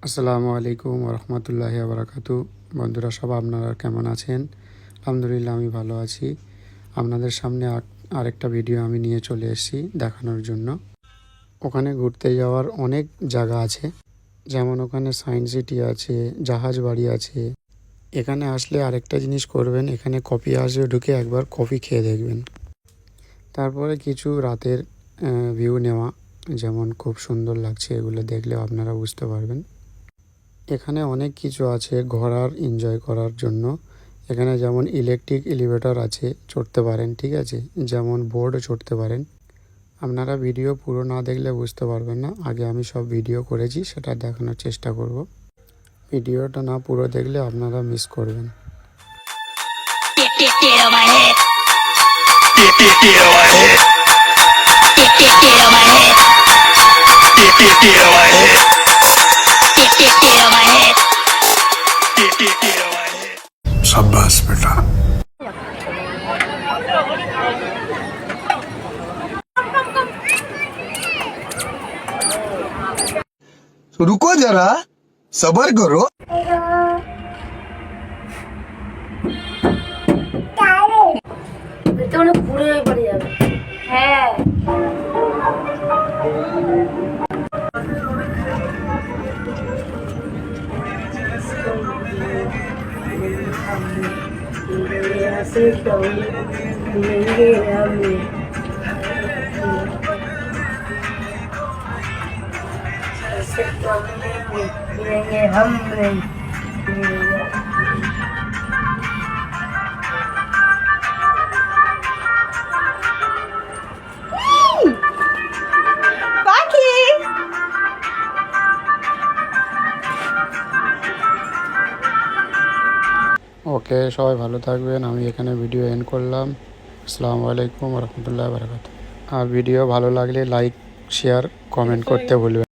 আসসালামু আলাইকুম রহমতুল্লাহি বারাকাতু। বন্ধুরা সব আপনারা কেমন আছেন? আলহামদুলিল্লাহ আমি ভালো আছি। আপনাদের সামনে আরেকটা ভিডিও আমি নিয়ে চলে এসেছি দেখানোর জন্য। ওখানে ঘুরতে যাওয়ার অনেক জায়গা আছে, যেমন ওখানে সায়েন্স সিটি আছে, জাহাজ বাড়ি আছে। এখানে আসলে আরেকটা জিনিস করবেন, এখানে কফি হাউসে ঢুকে একবার কফি খেয়ে দেখবেন। তারপরে কিছু রাতের ভিউ নেওয়া, যেমন খুব সুন্দর লাগছে, এগুলো দেখলে আপনারা বুঝতে পারবেন। এখানে অনেক কিছু আছে ঘোরার, এনজয় করার জন্য। এখানে যেমন ইলেকট্রিক এলিভেটর আছে, চড়তে পারেন, ঠিক আছে, যেমন বোর্ডও চড়তে পারেন। আপনারা ভিডিও পুরো না দেখলে বুঝতে পারবেন না। আগে আমি সব ভিডিও করেছি, সেটা দেখানোর চেষ্টা করব। ভিডিওটা না পুরো দেখলে আপনারা মিস করবেন। शाबाश बेटा। रुको जरा, सबर करो। পুরো পড়ে যাবে। হ্যাঁ ওকে, সবাই ভালো থাকবেন। আমি এখানে ভিডিও এন্ড করলাম। আসসালামু আলাইকুম রহমতুল্লাহি বারাকাতুহু। আর ভিডিও ভালো লাগলে লাইক, শেয়ার, কমেন্ট করতে ভুলবেন।